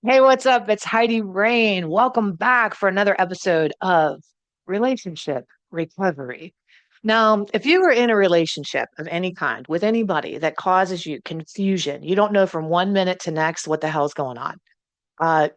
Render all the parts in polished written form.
Hey, what's up? It's Heidi Rain. Welcome back for another episode of Relationship Recovery. Now, if you were in a relationship of any kind with anybody that causes you confusion, you don't know from one minute to next what the hell's going on. Uh,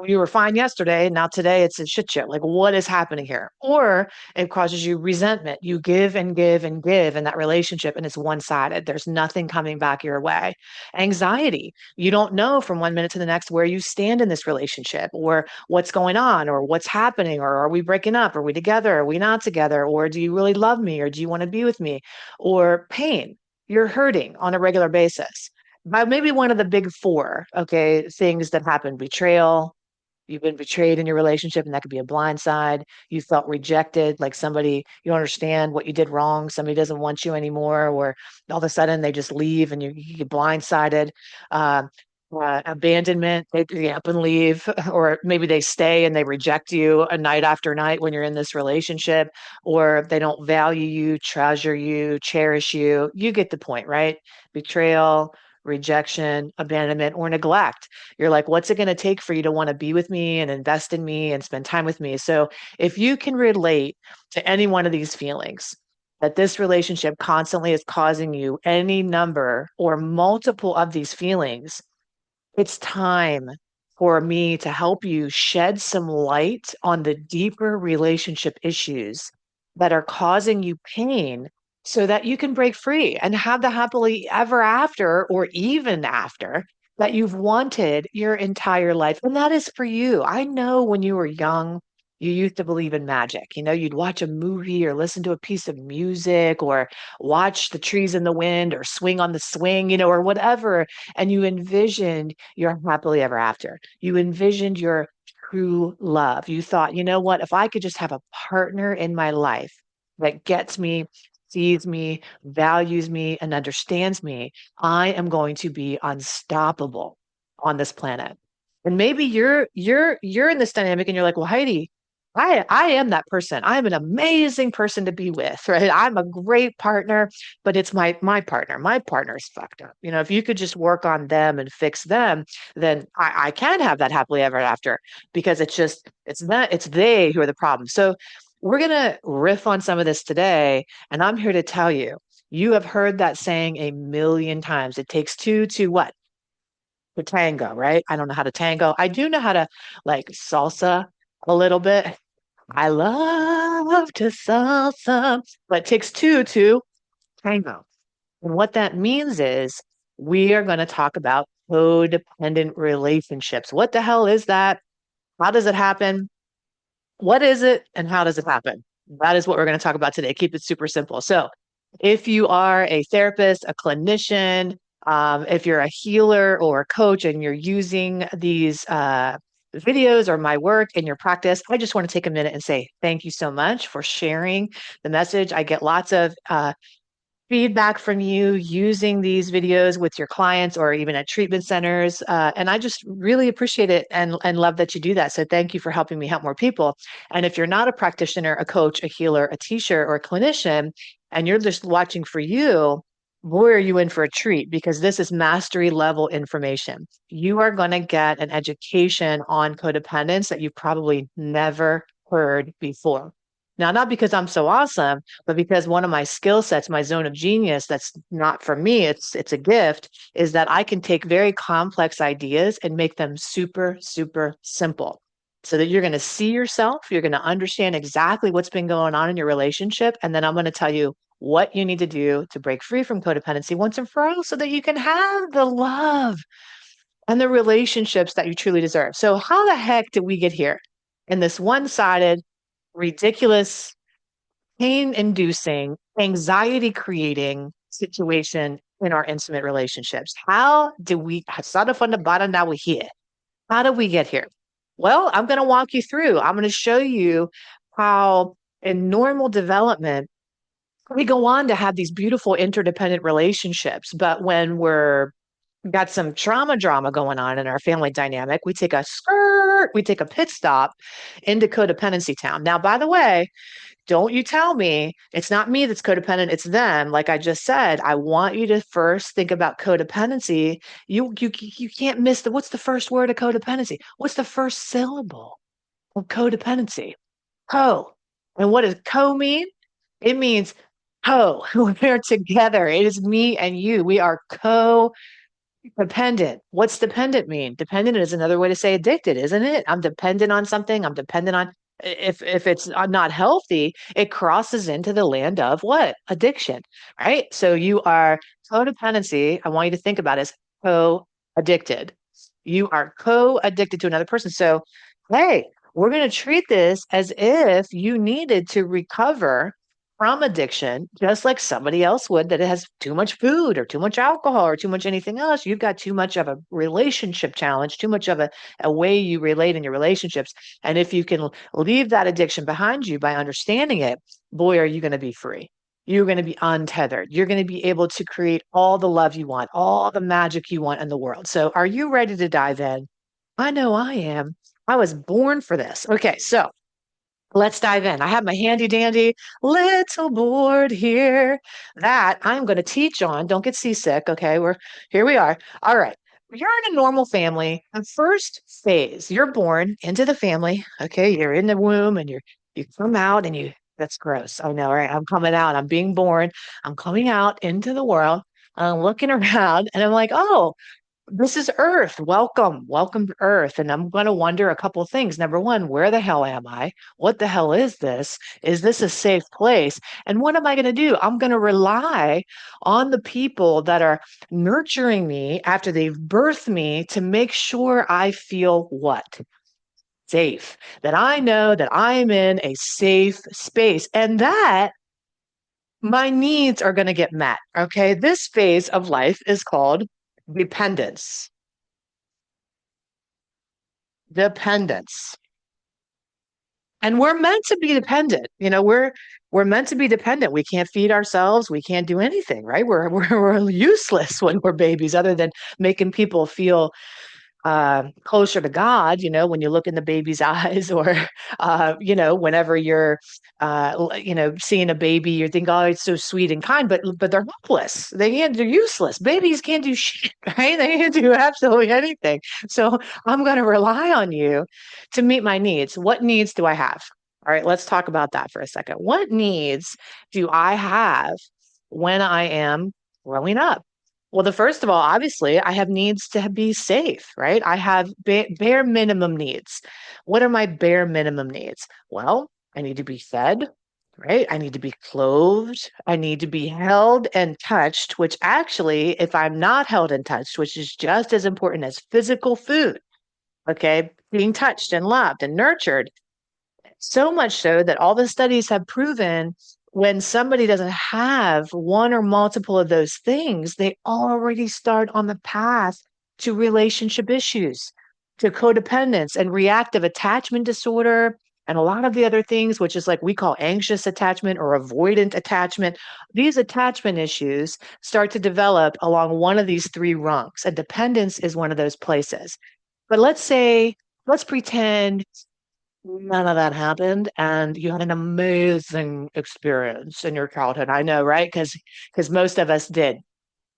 you were fine yesterday, now today it's a shit show. Like, what is happening here? Or it causes you resentment. You give and give and give in that relationship, and it's one-sided. There's nothing coming back your way. Anxiety. You don't know from one minute to the next where you stand in this relationship, or what's going on, or what's happening, or are we breaking up? Are we together? Are we not together? Or do you really love me? Or do you want to be with me? Or pain. You're hurting on a regular basis. By maybe one of the big four, okay, things that happen: betrayal. You've been betrayed in your relationship, and that could be a blind side. You felt rejected, like somebody, you don't understand what you did wrong. Somebody doesn't want you anymore, or all of a sudden they just leave and you get blindsided. Uh, Abandonment, they get up and leave, or maybe they stay and they reject you a night after night when you're in this relationship, or they don't value you, treasure you, cherish you. You get the point, right? Betrayal, rejection, abandonment, or neglect. You're like, what's it going to take for you to want to be with me and invest in me and spend time with me? So if you can relate to any one of these feelings, that this relationship constantly is causing you any number or multiple of these feelings, it's time for me to help you shed some light on the deeper relationship issues that are causing you pain so that you can break free and have the happily ever after or even after that you've wanted your entire life. And that is for you. I know when you were young, you used to believe in magic. You'd watch a movie or listen to a piece of music or watch the trees in the wind or swing on the swing, or whatever, and you envisioned your happily ever after. You envisioned your true love. You thought, you know what, if I could just have a partner in my life that gets me, sees me, values me, and understands me, I am going to be unstoppable on this planet. And maybe you're in this dynamic and you're like, well, Heidi, I am that person. I'm an amazing person to be with, right? I'm a great partner, but it's my partner. My partner's fucked up. If you could just work on them and fix them, then I can have that happily ever after, because it's they who are the problem. So we're gonna riff on some of this today, and I'm here to tell you, you have heard that saying a million times. It takes two to what? To tango, right? I don't know how to tango. I do know how to like salsa a little bit. I love to salsa, but it takes two to tango. And what that means is we are going to talk about codependent relationships. What the hell is that? How does it happen? What is it? And how does it happen? That is what we're going to talk about today. Keep it super simple. So, if you are a therapist, a clinician, if you're a healer or a coach and you're using these videos or my work in your practice, I just want to take a minute and say thank you so much for sharing the message. I get lots of feedback from you using these videos with your clients or even at treatment centers. And I just really appreciate it and love that you do that. So thank you for helping me help more people. And if you're not a practitioner, a coach, a healer, a teacher, or a clinician, and you're just watching for you, boy, are you in for a treat, because this is mastery level information. You are going to get an education on codependence that you've probably never heard before. Now, not because I'm so awesome, but because one of my skill sets, my zone of genius, that's not for me, it's a gift, is that I can take very complex ideas and make them super, super simple so that you're going to see yourself, you're going to understand exactly what's been going on in your relationship, and then I'm going to tell you what you need to do to break free from codependency once and for all so that you can have the love and the relationships that you truly deserve. So, how the heck did we get here in this one-sided, ridiculous, pain inducing, anxiety creating situation in our intimate relationships? How do we start from the bottom? Now we're here. How do we get here? Well, I'm going to walk you through. I'm going to show you how in normal development, we go on to have these beautiful interdependent relationships. But when we're got some trauma drama going on in our family dynamic, we take a pit stop into codependency town. Now, by the way, don't you tell me it's not me that's codependent, it's them. Like I just said, I want you to first think about codependency. You can't miss what's the first word of codependency? What's the first syllable of codependency? Co. And what does co mean? It means co. We're together. It is me and you. We are co-dependent. What's dependent mean? Dependent is another way to say addicted, isn't it? I'm dependent on something. I'm dependent on if it's not healthy, it crosses into the land of what? Addiction, right? So you are codependency. I want you to think about it as co-addicted. You are co-addicted to another person. So, hey, we're going to treat this as if you needed to recover from addiction, just like somebody else would that has too much food or too much alcohol or too much anything else. You've got too much of a relationship challenge, too much of a way you relate in your relationships. And if you can leave that addiction behind you by understanding it, boy, are you going to be free. You're going to be untethered. You're going to be able to create all the love you want, all the magic you want in the world. So, are you ready to dive in? I know I am. I was born for this. Okay, so let's dive in. I have my handy dandy little board here that I'm going to teach on. Don't get seasick. Okay, we're here we are. All right. You're in a normal family. The first phase, you're born into the family. Okay, you're in the womb and you come out and you that's gross. I know, right? I'm coming out. I'm being born. I'm coming out into the world. I'm looking around and I'm like, oh, this is Earth. Welcome. Welcome to Earth. And I'm going to wonder a couple of things. Number one, where the hell am I? What the hell is this? Is this a safe place? And what am I going to do? I'm going to rely on the people that are nurturing me after they've birthed me to make sure I feel what? Safe. That I know that I'm in a safe space and that my needs are going to get met. Okay. This phase of life is called dependence. Dependence. And we're meant to be dependent. We're meant to be dependent. We can't feed ourselves. We can't do anything, right? We're useless when we're babies, other than making people feel closer to God, when you look in the baby's eyes or, whenever you're, seeing a baby, you think, oh, it's so sweet and kind, but they're helpless. They're useless. Babies can't do shit, right? They can't do absolutely anything. So I'm going to rely on you to meet my needs. What needs do I have? All right, let's talk about that for a second. What needs do I have when I am growing up? Well, the first of all, obviously, I have needs to be safe, right? I have bare minimum needs. What are my bare minimum needs? Well, I need to be fed, right? I need to be clothed. I need to be held and touched, which actually, if I'm not held and touched, which is just as important as physical food, okay, being touched and loved and nurtured, so much so that all the studies have proven when somebody doesn't have one or multiple of those things, they already start on the path to relationship issues, to codependence and reactive attachment disorder, and a lot of the other things, which is like we call anxious attachment or avoidant attachment. These attachment issues start to develop along one of these three rungs, and dependence is one of those places. But let's pretend none of that happened and you had an amazing experience in your childhood. I know, right? Because most of us did.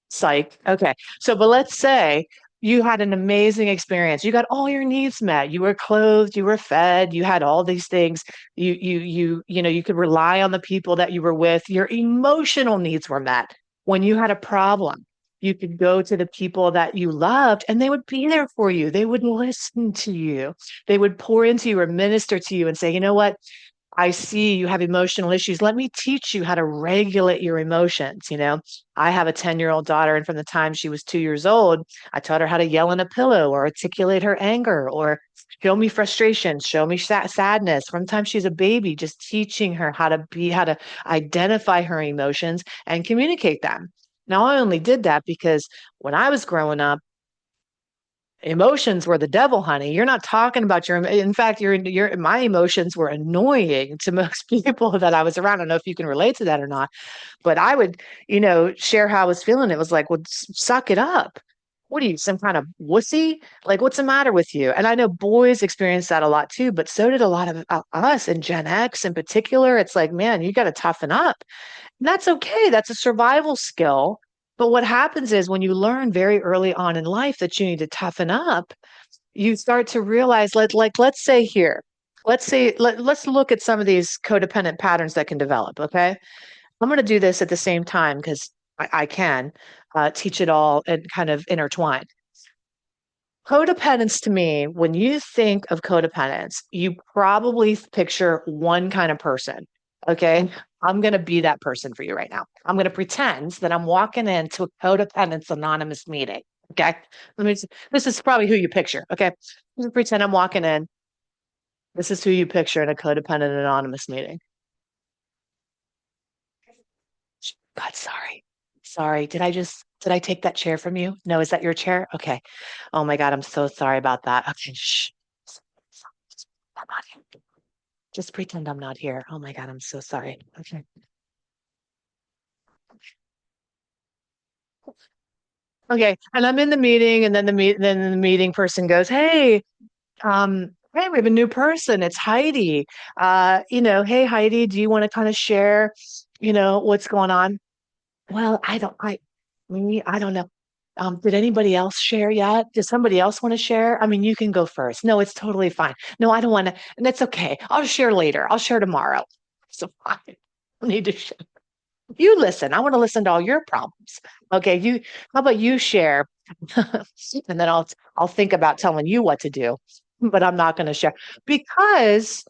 Psych. Okay. So, but let's say you had an amazing experience. You got all your needs met. You were clothed, you were fed, you had all these things. You could rely on the people that you were with. Your emotional needs were met. When you had a problem, you could go to the people that you loved and they would be there for you. They would listen to you. They would pour into you or minister to you and say, you know what? I see you have emotional issues. Let me teach you how to regulate your emotions. I have a 10-year-old daughter, and from the time she was 2 years old, I taught her how to yell in a pillow or articulate her anger or show me frustration, show me sadness. From the time she's a baby, just teaching her how to identify her emotions and communicate them. Now, I only did that because when I was growing up, emotions were the devil, honey. You're not talking about in fact, my emotions were annoying to most people that I was around. I don't know if you can relate to that or not, but I would, share how I was feeling. It was like, well, suck it up. what are you, some kind of wussy? Like, what's the matter with you? And I know boys experience that a lot too, but so did a lot of us and Gen X in particular. It's like, man, you got to toughen up. And that's okay. That's a survival skill. But what happens is when you learn very early on in life that you need to toughen up, you start to realize, let's say here, let's look at some of these codependent patterns that can develop. Okay. I'm going to do this at the same time because I can teach it all and kind of intertwine. Codependence to me, when you think of codependence, you probably picture one kind of person. Okay. I'm going to be that person for you right now. I'm going to pretend that I'm walking into a codependence anonymous meeting. Okay. This is probably who you picture. Okay. Pretend I'm walking in. This is who you picture in a codependent anonymous meeting. God, sorry. Sorry. Did I take that chair from you? No, is that your chair? Okay. Oh my God, I'm so sorry about that. Okay, shh. I'm not here. Just pretend I'm not here. Oh my God, I'm so sorry. Okay. Okay. And I'm in the meeting, and then the meeting person goes, hey, we have a new person. It's Heidi. Hey Heidi, do you want to kind of share, what's going on? Well, I don't know. Did anybody else share yet? Does somebody else want to share? I mean, you can go first. No, it's totally fine. No, I don't want to. And that's okay. I'll share later. I'll share tomorrow. So I don't need to share. You listen. I want to listen to all your problems. Okay, how about you share? And then I'll think about telling you what to do, but I'm not going to share because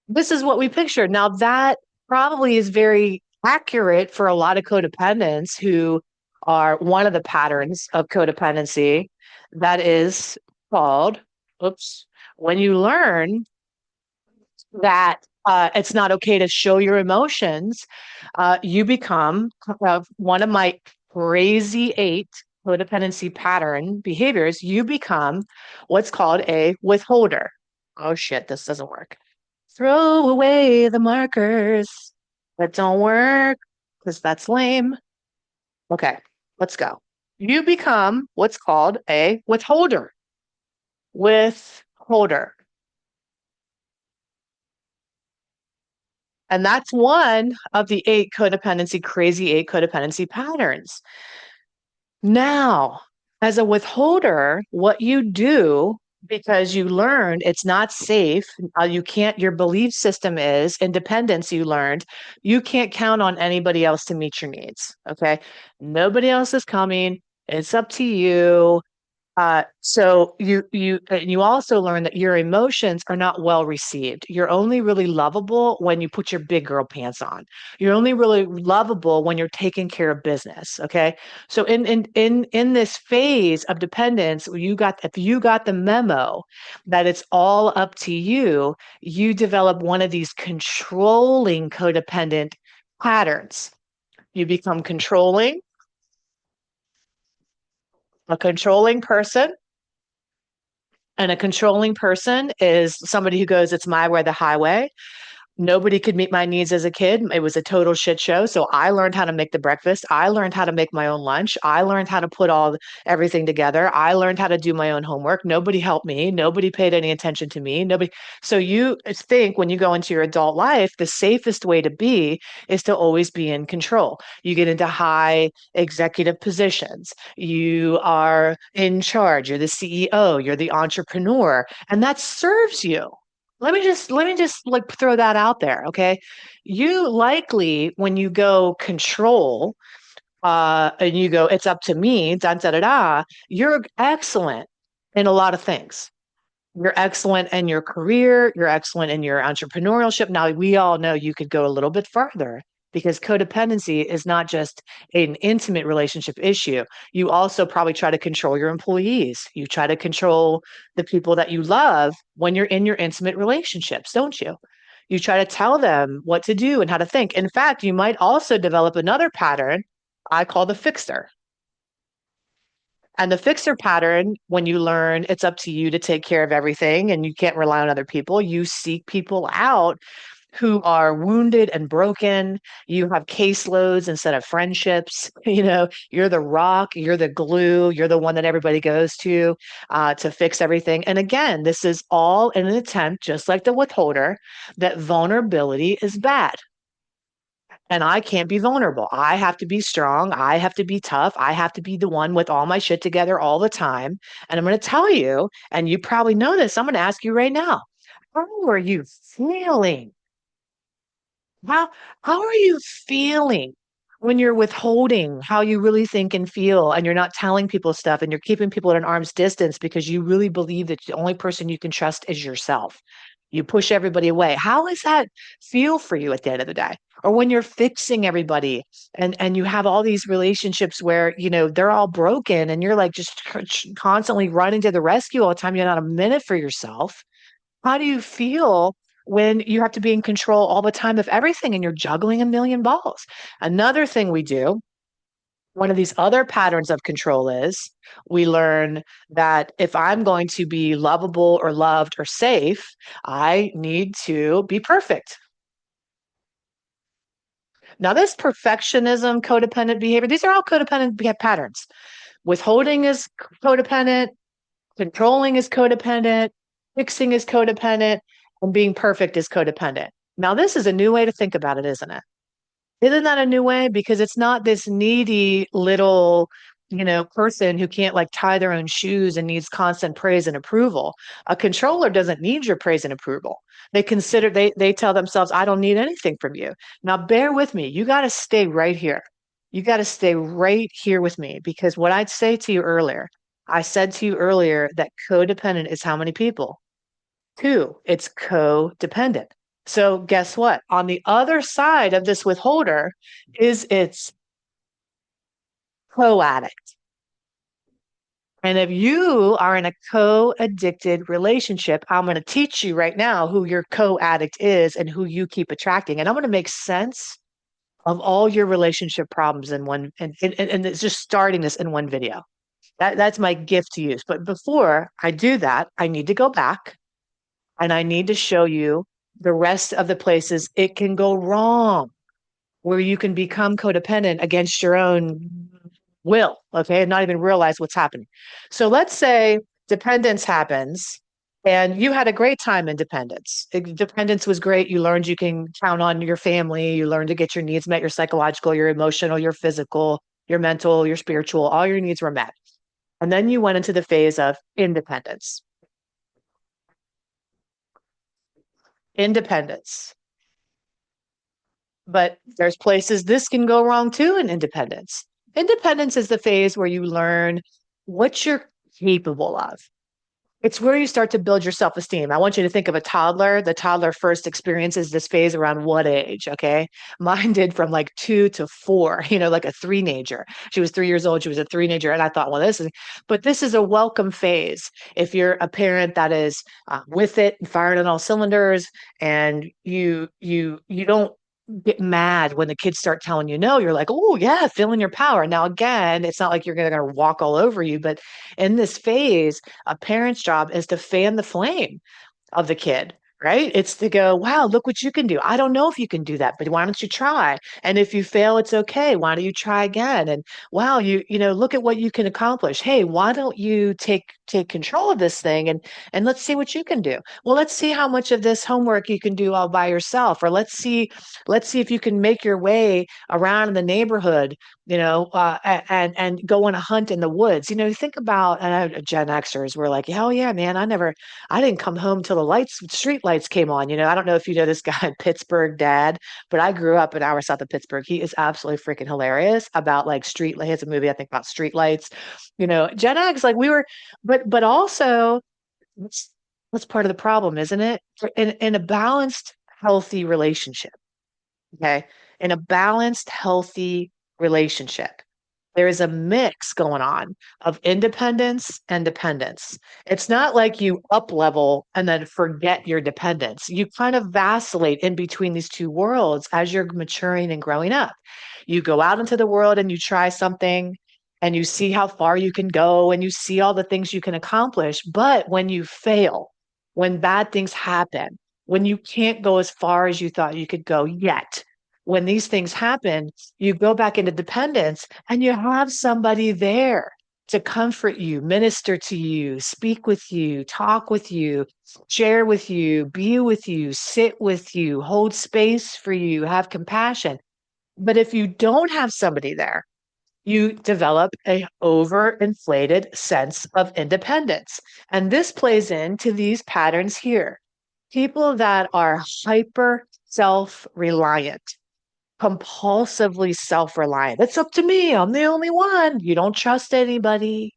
this is what we pictured. Now, that probably is very accurate for a lot of codependents who are one of the patterns of codependency that is called, oops, when you learn that it's not okay to show your emotions, you become one of my crazy eight codependency pattern behaviors. You become what's called a withholder. Oh shit, this doesn't work. Throw away the markers that don't work because that's lame. Okay, let's go. You become what's called a withholder. Withholder. And that's one of the crazy eight codependency patterns. Now, as a withholder, what you do because you learned it's not safe, you can't, your belief system is independence, you learned, you can't count on anybody else to meet your needs. Okay. Nobody else is coming. It's up to you. So you also learn that your emotions are not well received. You're only really lovable when you put your big girl pants on. You're only really lovable when you're taking care of business. Okay. So in this phase of dependence, if you got the memo that it's all up to you, you develop one of these controlling codependent patterns. You become controlling, a controlling person. And a controlling person is somebody who goes, it's my way, the highway. Nobody could meet my needs as a kid. It was a total shit show. So I learned how to make the breakfast. I learned how to make my own lunch. I learned how to put everything together. I learned how to do my own homework. Nobody helped me. Nobody paid any attention to me. Nobody. So you think when you go into your adult life, the safest way to be is to always be in control. You get into high executive positions. You are in charge. You're the CEO. You're the entrepreneur, and that serves you. Let me just like throw that out there, okay? You likely when you go control and you go it's up to me, da da da da, you're excellent in a lot of things. You're excellent in your career, you're excellent in your entrepreneurship. Now, we all know you could go a little bit further because codependency is not just an intimate relationship issue. You also probably try to control your employees. You try to control the people that you love when you're in your intimate relationships, don't you? You try to tell them what to do and how to think. In fact, you might also develop another pattern I call the fixer. And the fixer pattern, when you learn it's up to you to take care of everything and you can't rely on other people, you seek people out who are wounded and broken. You have caseloads instead of friendships. You're the rock, you're the glue, you're the one that everybody goes to fix everything. And again, this is all in an attempt, just like the withholder, that vulnerability is bad. And I can't be vulnerable. I have to be strong. I have to be tough. I have to be the one with all my shit together all the time. And I'm going to tell you, and you probably know this, I'm going to ask you right now, how are you feeling? How how are you feeling when you're withholding how you really think and feel, and you're not telling people stuff, and you're keeping people at an arm's distance because you really believe that the only person you can trust is yourself? You push everybody away. How does that feel for you at the end of the day? Or when you're fixing everybody and you have all these relationships where, they're all broken and you're like just constantly running to the rescue all the time. You're not a minute for yourself. How do you feel when you have to be in control all the time of everything and you're juggling a million balls? Another thing we do, one of these other patterns of control is we learn that if I'm going to be lovable or loved or safe, I need to be perfect. Now, this perfectionism, codependent behavior, these are all codependent patterns. Withholding is codependent, controlling is codependent, fixing is codependent, and being perfect is codependent. Now, this is a new way to think about it, isn't it? Isn't that a new way? Because it's not this needy little, person who can't like tie their own shoes and needs constant praise and approval. A controller doesn't need your praise and approval. They tell themselves, I don't need anything from you. Now bear with me. You got to stay right here. You got to stay right here with me because what I'd say to you earlier, I said to you earlier that codependent is how many people? Two, it's codependent. So guess what? On the other side of this withholder is its co-addict. And if you are in a co-addicted relationship, I'm going to teach you right now who your co-addict is and who you keep attracting. And I'm going to make sense of all your relationship problems in one, and it's just starting this in one video. That's my gift to use. But before I do that, I need to go back and I need to show you the rest of the places it can go wrong, where you can become codependent against your own will, okay, and not even realize what's happening. So let's say dependence happens and you had a great time in dependence. Dependence was great. You learned you can count on your family. You learned to get your needs met, your psychological, your emotional, your physical, your mental, your spiritual, all your needs were met. And then you went into the phase of independence. Independence. But there's places this can go wrong too in independence. Independence is the phase where you learn what you're capable of. It's where you start to build your self-esteem. I want you to think of a toddler. The toddler first experiences this phase around what age? Okay. Mine did from like 2 to 4, like a three-nager. She was 3 years old. She was a three-nager. And I thought, well, but this is a welcome phase. If you're a parent that is with it and firing on all cylinders and you don't get mad when the kids start telling you no, you're like, oh yeah, feeling your power. Now, again, it's not like you're going to walk all over you, but in this phase, a parent's job is to fan the flame of the kid, right? It's to go, wow, look what you can do. I don't know if you can do that, but why don't you try? And if you fail, it's okay. Why don't you try again? And wow, look at what you can accomplish. Hey, why don't you take control of this thing and let's see what you can do. Well, let's see how much of this homework you can do all by yourself, or let's see if you can make your way around in the neighborhood, and go on a hunt in the woods. Think about Gen Xers were like, hell yeah, man, I didn't come home till the street lights came on. I don't know if you know this guy, Pittsburgh Dad, but I grew up an hour south of Pittsburgh. He is absolutely freaking hilarious about like street. He has a movie, I think, about street lights. Gen X, like we were, but also that's part of the problem, isn't it? In a balanced, healthy relationship, okay, in a balanced, healthy relationship, there is a mix going on of independence and dependence. It's not like you up level and then forget your dependence. You kind of vacillate in between these two worlds as you're maturing and growing up. You go out into the world and you try something and you see how far you can go and you see all the things you can accomplish. But when you fail, when bad things happen, when you can't go as far as you thought you could go yet. When these things happen, you go back into dependence and you have somebody there to comfort you, minister to you, speak with you, talk with you, share with you, be with you, sit with you, hold space for you, have compassion. But if you don't have somebody there, you develop a overinflated sense of independence. And this plays into these patterns here. People that are hyper self-reliant, compulsively self-reliant. It's up to me. I'm the only one. You don't trust anybody.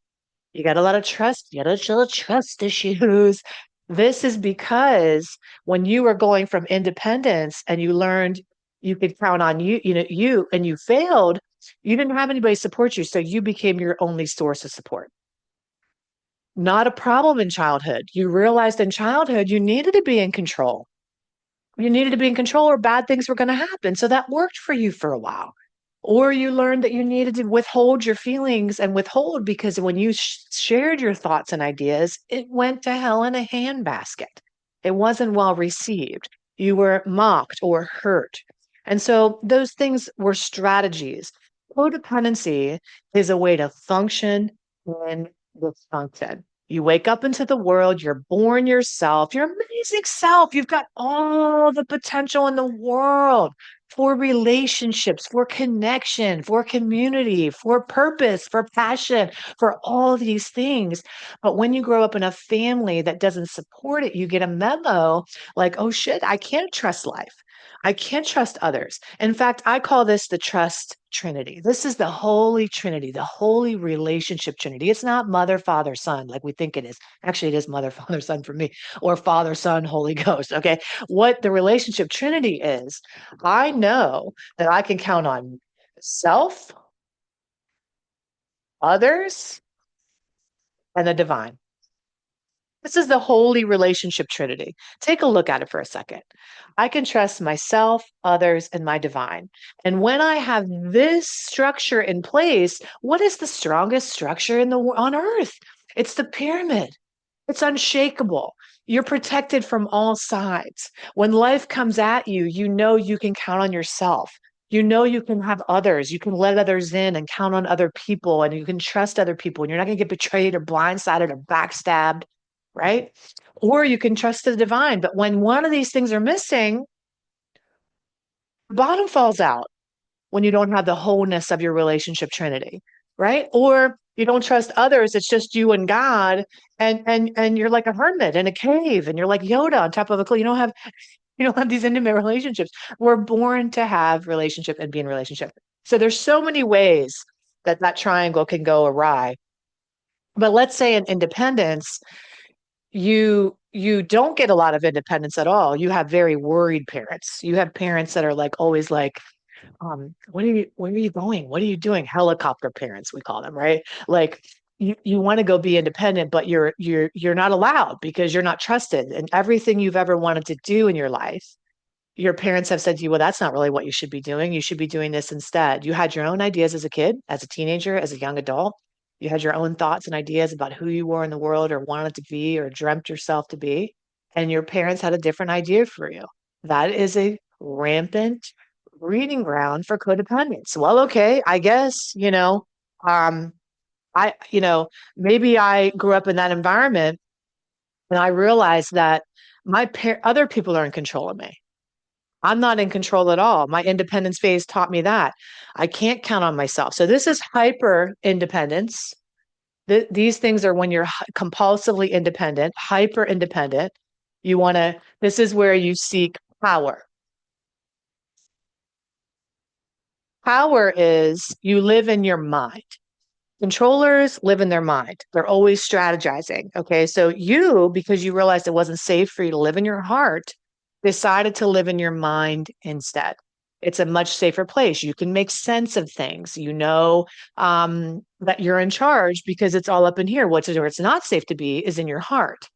You got a lot of trust. You got a lot of trust issues. This is because when you were going from independence and you learned you could count on you and you failed, you didn't have anybody support you. So you became your only source of support. Not a problem in childhood. You realized in childhood you needed to be in control. You needed to be in control or bad things were going to happen. So that worked for you for a while. Or you learned that you needed to withhold your feelings and withhold because when you shared your thoughts and ideas, it went to hell in a handbasket. It wasn't well received. You were mocked or hurt. And so those things were strategies. Codependency is a way to function in dysfunction. You wake up into the world, you're born yourself, your amazing self. You've got all the potential in the world for relationships, for connection, for community, for purpose, for passion, for all these things. But when you grow up in a family that doesn't support it, you get a memo like, oh shit, I can't trust life. I can't trust others. In fact, I call this the trust trinity. This is the holy trinity, the holy relationship trinity. It's not mother, father, son like we think it is. Actually, it is mother, father, son for me, or father, son, Holy Ghost. Okay. What the relationship trinity is, I know that I can count on self, others, and the divine. This is the holy relationship trinity. Take a look at it for a second. I can trust myself, others, and my divine. And when I have this structure in place, what is the strongest structure on earth? It's the pyramid. It's unshakable. You're protected from all sides. When life comes at you, you know you can count on yourself. You know you can have others. You can let others in and count on other people, and you can trust other people, and you're not going to get betrayed or blindsided or backstabbed, right? Or you can trust the divine. But when one of these things are missing, the bottom falls out when you don't have the wholeness of your relationship trinity, right? Or you don't trust others, it's just you and God, and you're like a hermit in a cave, and you're like Yoda on top of a cliff. You don't have these intimate relationships. We're born to have relationship and be in relationship. So there's so many ways that that triangle can go awry. But let's say in independence, you don't get a lot of independence at all. You have very worried parents. You have parents that are like always like, where are you going? What are you doing? Helicopter parents, we call them, right? Like you want to go be independent, but you're not allowed because you're not trusted. And everything you've ever wanted to do in your life, your parents have said to you, well, that's not really what you should be doing. You should be doing this instead. You had your own ideas as a kid, as a teenager, as a young adult. You had your own thoughts and ideas about who you were in the world or wanted to be or dreamt yourself to be. And your parents had a different idea for you. That is a rampant breeding ground for codependence. Well, okay, I guess, um, maybe I grew up in that environment and I realized that other people are in control of me. I'm not in control at all. My independence phase taught me that. I can't count on myself. So this is hyper independence. These things are when you're compulsively independent, hyper independent. This is where you seek power. Power is you live in your mind. Controllers live in their mind. They're always strategizing. Okay. So you, because you realized it wasn't safe for you to live in your heart, decided to live in your mind instead. It's a much safer place. You can make sense of things. You know that you're in charge because it's all up in here. Where it's not safe to be is in your heart.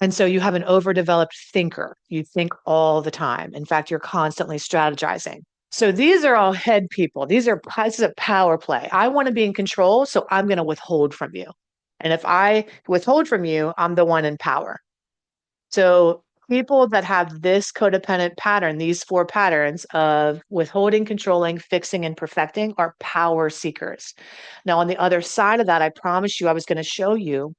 And so you have an overdeveloped thinker. You think all the time. In fact, you're constantly strategizing. So these are all head people. This is a power play. I want to be in control, so I'm going to withhold from you. And if I withhold from you, I'm the one in power. So People that have this codependent pattern, these four patterns of withholding, controlling, fixing, and perfecting, are power seekers. Now, on the other side of that, I promised you I was going to show you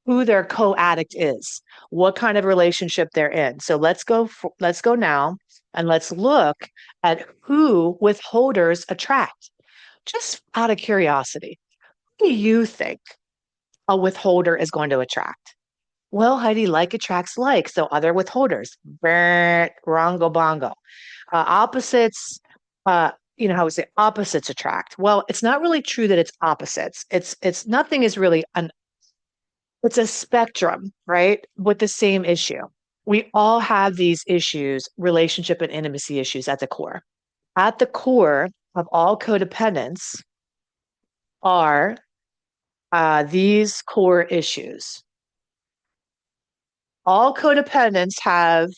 who their co-addict is, what kind of relationship they're in. So let's go now and let's look at who withholders attract. Just out of curiosity, who do you think a withholder is going to attract? Well, Heidi, like attracts like. So other withholders, brr, rongo bongo. Opposites, how we say opposites attract. Well, it's not really true that it's opposites. It's nothing is really an it's a spectrum, right? With the same issue. We all have these issues, relationship and intimacy issues at the core. At the core of all codependence are these core issues. All codependents have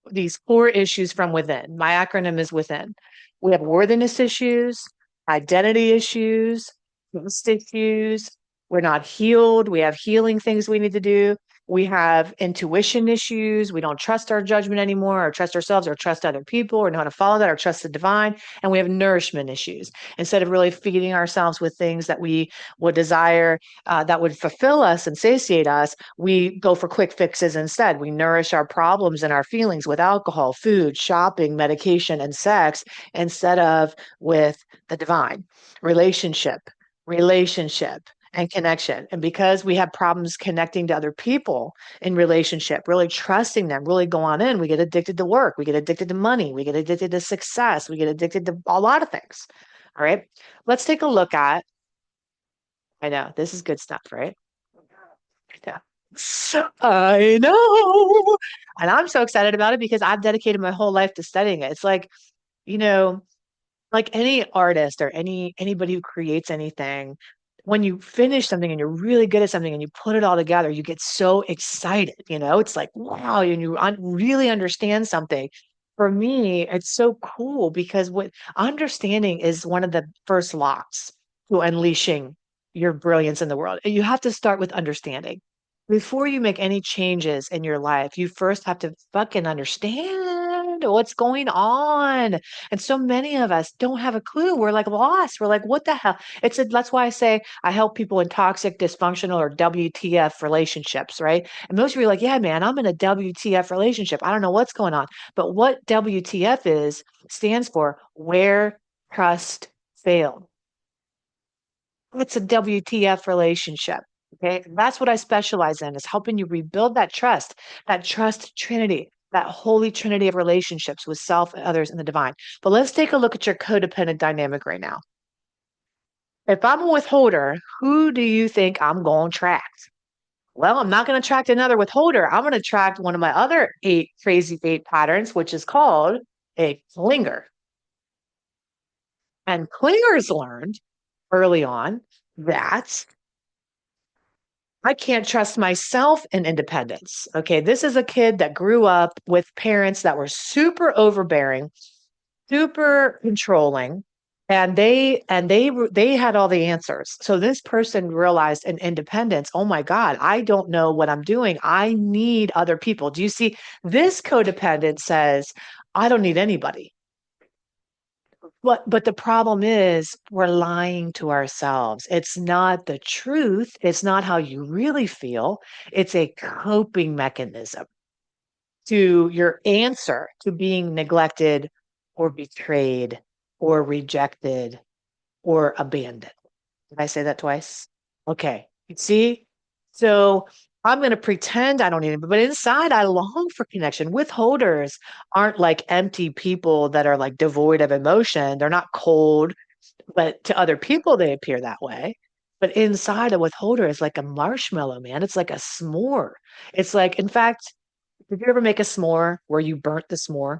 these core issues from within. My acronym is within. We have worthiness issues, identity issues, trust issues. We're not healed. We have healing things we need to do. We have intuition issues. We don't trust our judgment anymore, or trust ourselves, or trust other people, or know how to follow that, or trust the divine. And we have nourishment issues. Instead of really feeding ourselves with things that we would desire, that would fulfill us and satiate us, we go for quick fixes instead. We nourish our problems and our feelings with alcohol, food, shopping, medication, and sex instead of with the divine. Relationship, relationship, and connection. And because we have problems connecting to other people in relationship, really trusting them, really go on in, we get addicted to work, we get addicted to money, we get addicted to success, we get addicted to a lot of things. All right. Let's take a look at, I know this is good stuff, right? Yeah. I know. And I'm so excited about it because I've dedicated my whole life to studying it. It's like, you know, like any artist or anybody who creates anything, when you finish something and you're really good at something and you put it all together, you get so excited, it's like, wow, and you really understand something. For me, it's so cool because what understanding is one of the first locks to unleashing your brilliance in the world. You have to start with understanding. Before you make any changes in your life, you first have to fucking understand what's going on. And so many of us don't have a clue. We're like lost. We're like, what the hell? That's why I say I help people in toxic, dysfunctional, or WTF relationships, right? And most of you are like, yeah, man, I'm in a WTF relationship. I don't know what's going on. But what WTF stands for where trust failed. It's a WTF relationship. Okay. That's what I specialize in, is helping you rebuild that trust trinity, that holy trinity of relationships with self, others, and the divine. But let's take a look at your codependent dynamic right now. If I'm a withholder, who do you think I'm going to attract? Well, I'm not going to attract another withholder. I'm going to attract one of my other crazy eight patterns, which is called a clinger. And clingers learned early on that I can't trust myself in independence. Okay. This is a kid that grew up with parents that were super overbearing, super controlling, and they had all the answers. So this person realized in independence, oh my God, I don't know what I'm doing. I need other people. Do you see? This codependent says, I don't need anybody. But the problem is we're lying to ourselves. It's not the truth. It's not how you really feel. It's a coping mechanism to your answer to being neglected or betrayed or rejected or abandoned. Did I say that twice? Okay. You see? So I'm going to pretend I don't need it, but inside I long for connection. Withholders aren't like empty people that are like devoid of emotion. They're not cold, but to other people, they appear that way. But inside a withholder is like a marshmallow, man. It's like a s'more. It's like, in fact, did you ever make a s'more where you burnt the s'more?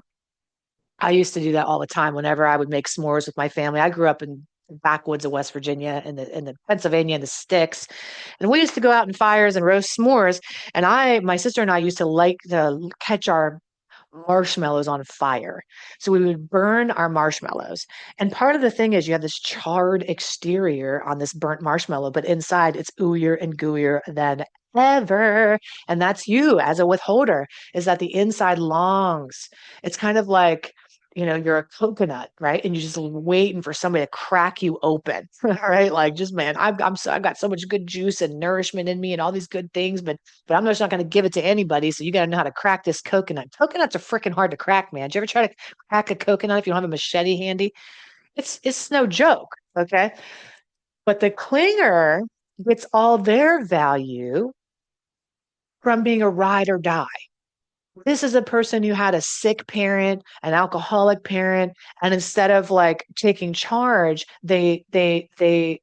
I used to do that all the time whenever I would make s'mores with my family. I grew up in the backwoods of West Virginia and the Pennsylvania and the sticks. And we used to go out in fires and roast s'mores. And my sister and I used to like to catch our marshmallows on fire. So we would burn our marshmallows. And part of the thing is you have this charred exterior on this burnt marshmallow, but inside it's ooier and gooier than ever. And that's you as a withholder, is that the inside longs. It's kind of like, you're a coconut, right? And you're just waiting for somebody to crack you open, right? Like, just man, I've got so much good juice and nourishment in me and all these good things, but I'm just not going to give it to anybody. So you got to know how to crack this coconut. Coconuts are freaking hard to crack, man. Did you ever try to crack a coconut if you don't have a machete handy? It's no joke, okay? But the clinger gets all their value from being a ride or die. This is a person who had a sick parent, an alcoholic parent, and instead of like taking charge, they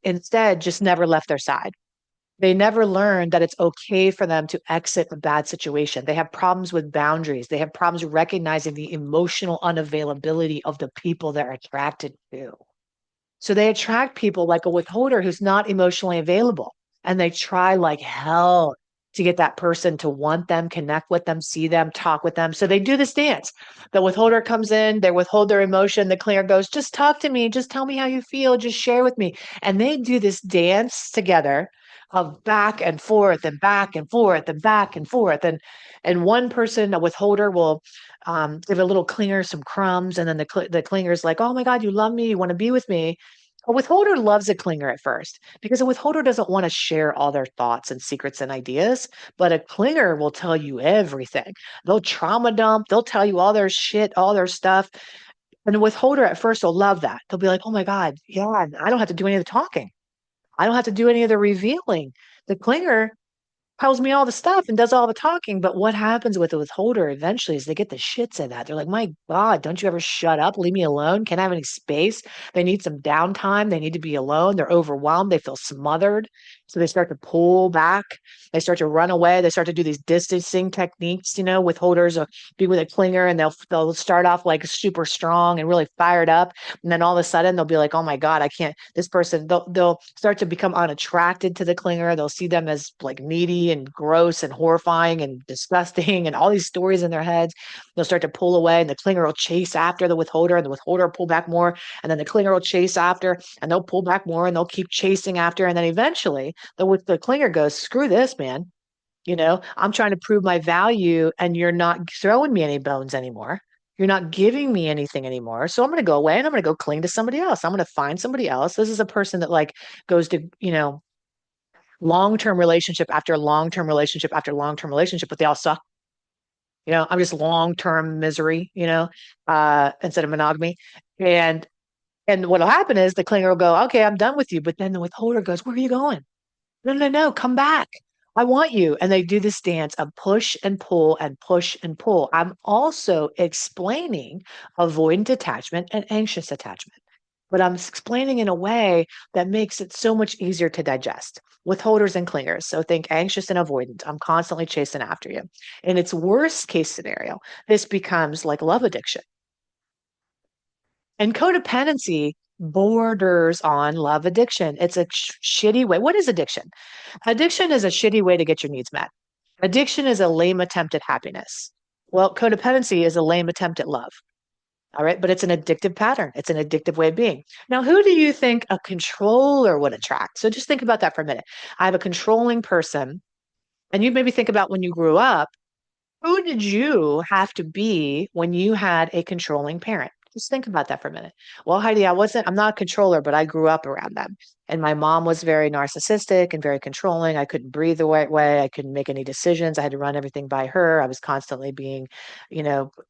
instead just never left their side. They never learned that it's okay for them to exit a bad situation. They have problems with boundaries. They have problems recognizing the emotional unavailability of the people they're attracted to. So they attract people like a withholder who's not emotionally available. And they try like hell to get that person to want them, connect with them, see them, talk with them. So they do this dance. The withholder comes in, they withhold their emotion. The clinger goes, just talk to me, just tell me how you feel, just share with me. And they do this dance together of back and forth and back and forth and back and forth. And one person, a withholder, will give a little clinger some crumbs, and then the clinger's like, "Oh my God, you love me, you want to be with me." A withholder loves a clinger at first because a withholder doesn't want to share all their thoughts and secrets and ideas, but a clinger will tell you everything. They'll trauma dump, they'll tell you all their shit, all their stuff. And a withholder at first will love that. They'll be like, "Oh my God, yeah, I don't have to do any of the talking. I don't have to do any of the revealing." The clinger tells me all the stuff and does all the talking. But what happens with the withholder eventually is they get the shits in that. They're like, my God, don't you ever shut up? Leave me alone. Can't I have any space? They need some downtime. They need to be alone. They're overwhelmed. They feel smothered. So they start to pull back. They start to run away. They start to do these distancing techniques. Withholders will be with a clinger and they'll start off like super strong and really fired up. And then all of a sudden they'll be like, oh my God, I can't, this person, they'll start to become unattracted to the clinger. They'll see them as like needy and gross and horrifying and disgusting and all these stories in their heads. They'll start to pull away and the clinger will chase after the withholder and the withholder will pull back more. And then the clinger will chase after and they'll pull back more and they'll keep chasing after. And then eventually the clinger goes, screw this, man. I'm trying to prove my value and you're not throwing me any bones anymore. You're not giving me anything anymore. So I'm going to go away and I'm going to go cling to somebody else. I'm going to find somebody else. This is a person that like goes to, long-term relationship after long-term relationship after long-term relationship, but they all suck. I'm just long-term misery, instead of monogamy. And and what'll happen is the clinger will go, okay, I'm done with you. But then the withholder goes, where are you going? No, no, no, come back. I want you. And they do this dance of push and pull and push and pull. I'm also explaining avoidant attachment and anxious attachment, but I'm explaining in a way that makes it so much easier to digest. Withholders and clingers. So think anxious and avoidant. I'm constantly chasing after you. In its worst case scenario, this becomes like love addiction. And codependency borders on love addiction. It's a shitty way. What is addiction? Addiction is a shitty way to get your needs met. Addiction is a lame attempt at happiness. Well, codependency is a lame attempt at love. All right. But it's an addictive pattern. It's an addictive way of being. Now, who do you think a controller would attract? So just think about that for a minute. I have a controlling person, and you maybe think about when you grew up, who did you have to be when you had a controlling parent? Just think about that for a minute. Well, Heidi, I'm not a controller, but I grew up around them. And my mom was very narcissistic and very controlling. I couldn't breathe the right way. I couldn't make any decisions. I had to run everything by her. I was constantly being,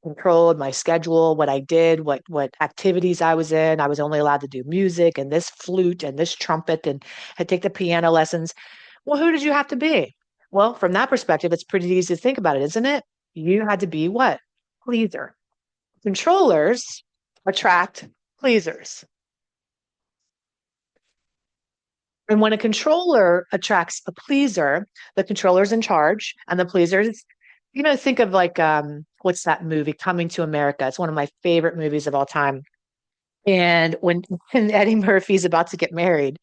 controlled, my schedule, what I did, what activities I was in. I was only allowed to do music and this flute and this trumpet and I take the piano lessons. Well, who did you have to be? Well, from that perspective, it's pretty easy to think about it, isn't it? You had to be what? Pleaser. Controllers attract pleasers. And when a controller attracts a pleaser, the controller's in charge and the pleasers, think of like what's that movie, Coming to America? It's one of my favorite movies of all time. And when Eddie Murphy's about to get married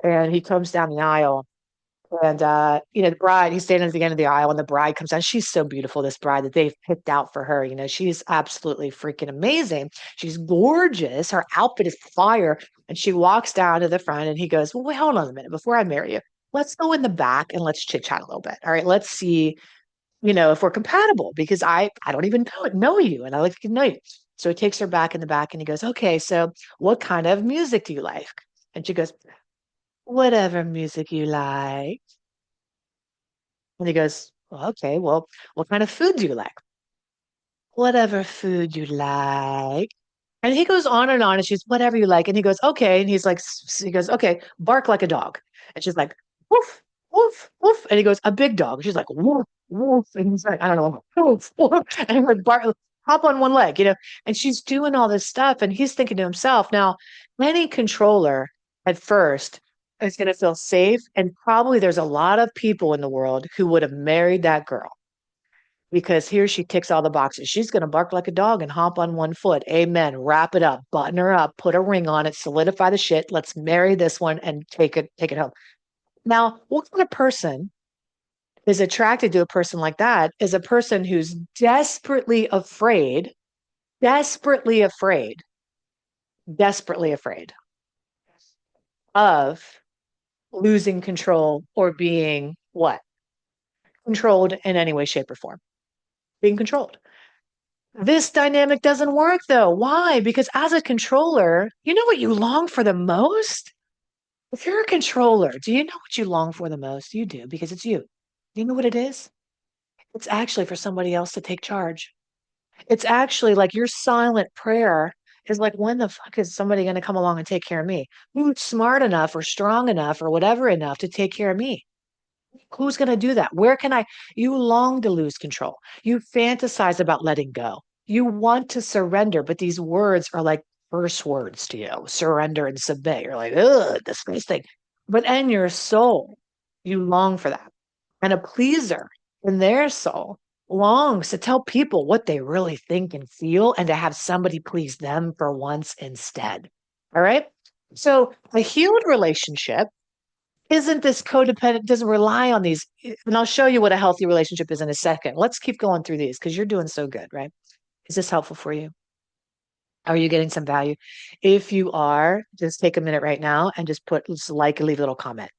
and he comes down the aisle. And the bride, he's standing at the end of the aisle, and the bride comes down. She's so beautiful, this bride that they've picked out for her. She's absolutely freaking amazing. She's gorgeous. Her outfit is fire. And she walks down to the front, and he goes, well, wait, hold on a minute before I marry you. let's go in the back and let's chit chat a little bit. All right, let's see, if we're compatible because I don't even know you and I like to know you. So he takes her back in the back and he goes, okay, so what kind of music do you like? And she goes, whatever music you like. And he goes, well, okay, well, what kind of food do you like? Whatever food you like. And he goes on and on, and she's whatever you like. And he goes, okay. And he's like, he goes, okay, bark like a dog. And she's like, woof, woof, woof. And he goes, a big dog. She's like, woof, woof. And he's like, I don't know, woof, woof. And he's like, bark, hop on one leg. And she's doing all this stuff. And he's thinking to himself, now, any controller at first is going to feel safe. And probably there's a lot of people in the world who would have married that girl because here she ticks all the boxes. She's going to bark like a dog and hop on one foot. Amen. Wrap it up, button her up, put a ring on it, solidify the shit. Let's marry this one and take it home. Now, what kind of person is attracted to a person like that is a person who's desperately afraid, desperately afraid of losing control or being what? Controlled in any way, shape, or form. Being controlled. This dynamic doesn't work though. Why? Because as a controller, you know what you long for the most? If you're a controller, do you know what you long for the most? You do, because it's you. Do you know what it is? It's actually for somebody else to take charge. It's actually like your silent prayer is like, when the fuck is somebody going to come along and take care of me? Who's smart enough or strong enough or whatever enough to take care of me? Who's going to do that? Where can I? You long to lose control. You fantasize about letting go. You want to surrender, but these words are like first words to you, surrender and submit. You're like, ugh, disgusting. But in your soul, you long for that. And a pleaser in their soul longs to tell people what they really think and feel and to have somebody please them for once instead. All right. So a healed relationship isn't this codependent, doesn't rely on these. And I'll show you what a healthy relationship is in a second. Let's keep going through these because you're doing so good, right? Is this helpful for you? Are you getting some value? If you are, just take a minute right now and just like, leave a little comment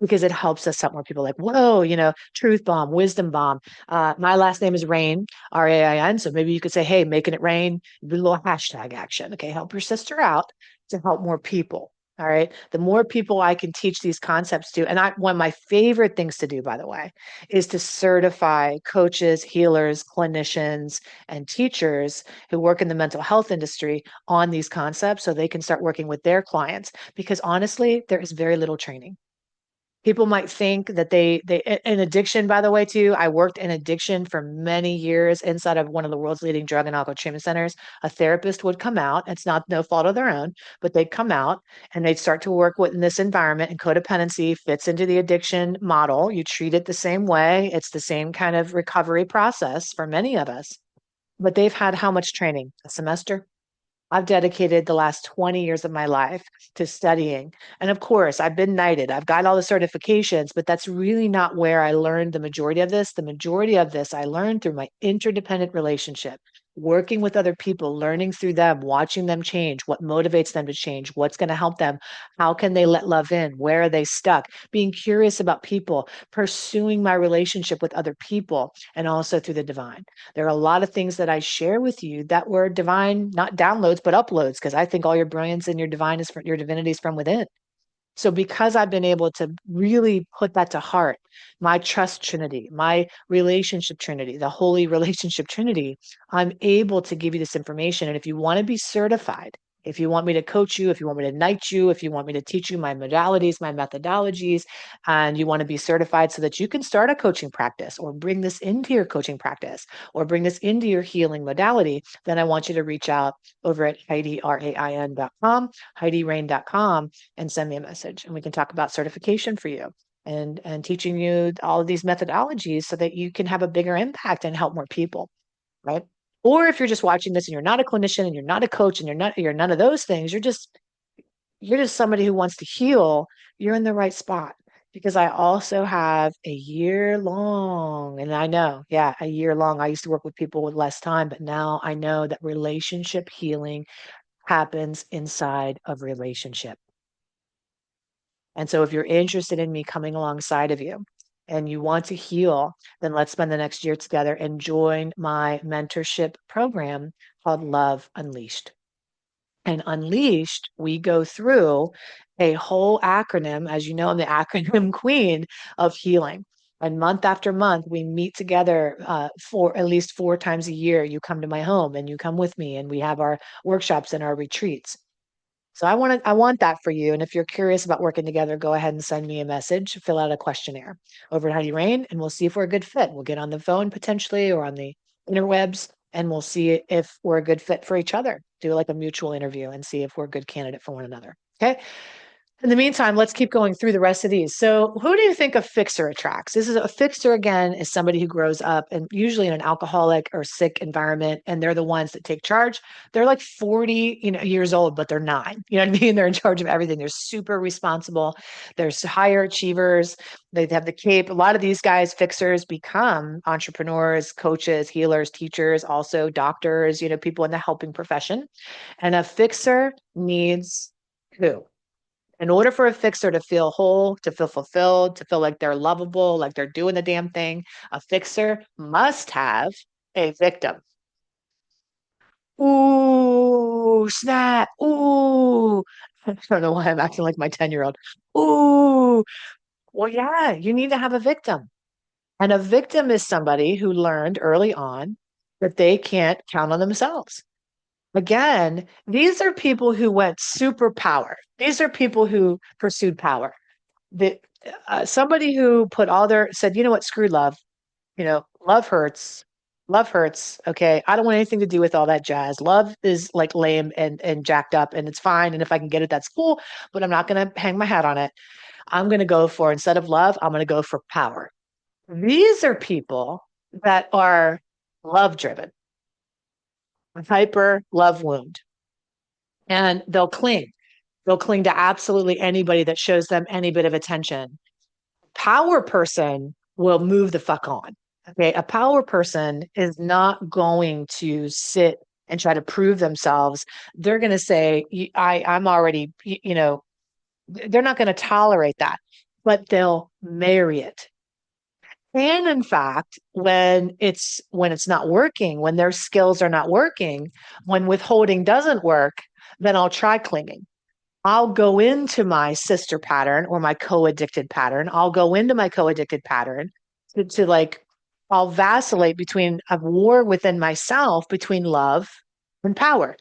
because it helps us help more people like, whoa, truth bomb, wisdom bomb. My last name is Rain, Rain. So maybe you could say, hey, making it rain, do a little hashtag action. Okay. Help your sister out to help more people. All right. The more people I can teach these concepts to, and one of my favorite things to do, by the way, is to certify coaches, healers, clinicians, and teachers who work in the mental health industry on these concepts so they can start working with their clients. Because honestly, there is very little training. People might think that they in addiction, by the way, too. I worked in addiction for many years inside of one of the world's leading drug and alcohol treatment centers. A therapist would come out. It's not no fault of their own, but they'd come out and they'd start to work within this environment. And codependency fits into the addiction model. You treat it the same way. It's the same kind of recovery process for many of us. But they've had how much training? A semester? I've dedicated the last 20 years of my life to studying. And of course, I've been knighted. I've got all the certifications, but that's really not where I learned the majority of this. The majority of this I learned through my interdependent relationship, working with other people, learning through them, watching them change, what motivates them to change, what's going to help them, how can they let love in, where are they stuck, being curious about people, pursuing my relationship with other people, and also through the divine. There are a lot of things that I share with you that were divine, not downloads, but uploads, because I think all your brilliance and your divine is your divinity is from within. So because I've been able to really put that to heart, my trust trinity, my relationship trinity, the holy relationship trinity, I'm able to give you this information. And if you want to be certified, if you want me to coach you, if you want me to knight you, if you want me to teach you my modalities, my methodologies, and you want to be certified so that you can start a coaching practice or bring this into your coaching practice or bring this into your healing modality, then I want you to reach out over at HeidiRain.com, HeidiRain.com, and send me a message and we can talk about certification for you and teaching you all of these methodologies so that you can have a bigger impact and help more people, right? Or if you're just watching this and you're not a clinician and you're not a coach and you're none of those things, you're just somebody who wants to heal, you're in the right spot. Because I also have a year long, and I know, yeah, a year long. I used to work with people with less time, but now I know that relationship healing happens inside of relationship. And so if you're interested in me coming alongside of you and you want to heal, then let's spend the next year together and join my mentorship program called Love Unleashed. And Unleashed, we go through a whole acronym. As you know, I'm the acronym queen of healing. And month after month, we meet together for at least 4 times a year. You come to my home and you come with me, and we have our workshops and our retreats. So I want that for you. And if you're curious about working together, go ahead and send me a message, fill out a questionnaire over at Heidi Rain, and we'll see if we're a good fit. We'll get on the phone potentially or on the interwebs, and we'll see if we're a good fit for each other. Do like a mutual interview and see if we're a good candidate for one another. Okay. In the meantime, let's keep going through the rest of these. So, who do you think a fixer attracts? This is a fixer again, is somebody who grows up and usually in an alcoholic or sick environment, and they're the ones that take charge. They're like 40, years old, but they're 9. You know what I mean? They're in charge of everything. They're super responsible. They're higher achievers. They have the cape. A lot of these guys, fixers, become entrepreneurs, coaches, healers, teachers, also doctors, people in the helping profession. And a fixer needs who? In order for a fixer to feel whole, to feel fulfilled, to feel like they're lovable, like they're doing the damn thing, a fixer must have a victim. Ooh, snap. Ooh. I don't know why I'm acting like my 10-year-old. Ooh. Well, yeah, you need to have a victim. And a victim is somebody who learned early on that they can't count on themselves. Again, these are people who went superpower. These are people who pursued power. Somebody who put all their said, you know what, screw love. Love hurts. Love hurts. Okay. I don't want anything to do with all that jazz. Love is like lame and jacked up, and it's fine. And if I can get it, that's cool. But I'm not going to hang my hat on it. I'm going to go for, instead of love, I'm going to go for power. These are people that are love driven, hyper love wound, and they'll cling. They'll cling to absolutely anybody that shows them any bit of attention. Power person will move the fuck on. Okay. A power person is not going to sit and try to prove themselves. They're going to say, I'm already, they're not going to tolerate that, but they'll marry it. And in fact, when it's not working, when their skills are not working, when withholding doesn't work, then I'll try clinging. I'll go into my sister pattern or my co-addicted pattern. I'll go into my co-addicted pattern to like, I'll vacillate between a war within myself between love and power.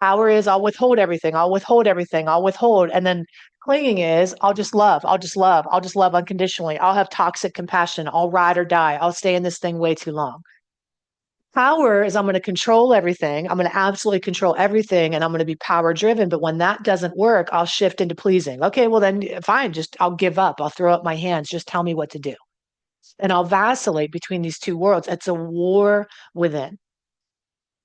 Power is I'll withhold everything. I'll withhold everything. I'll withhold. And then clinging is I'll just love. I'll just love. I'll just love unconditionally. I'll have toxic compassion. I'll ride or die. I'll stay in this thing way too long. Power is I'm going to control everything. I'm going to absolutely control everything, and I'm going to be power driven. But when that doesn't work, I'll shift into pleasing. Okay, well then fine, just I'll give up. I'll throw up my hands. Just tell me what to do. And I'll vacillate between these two worlds. It's a war within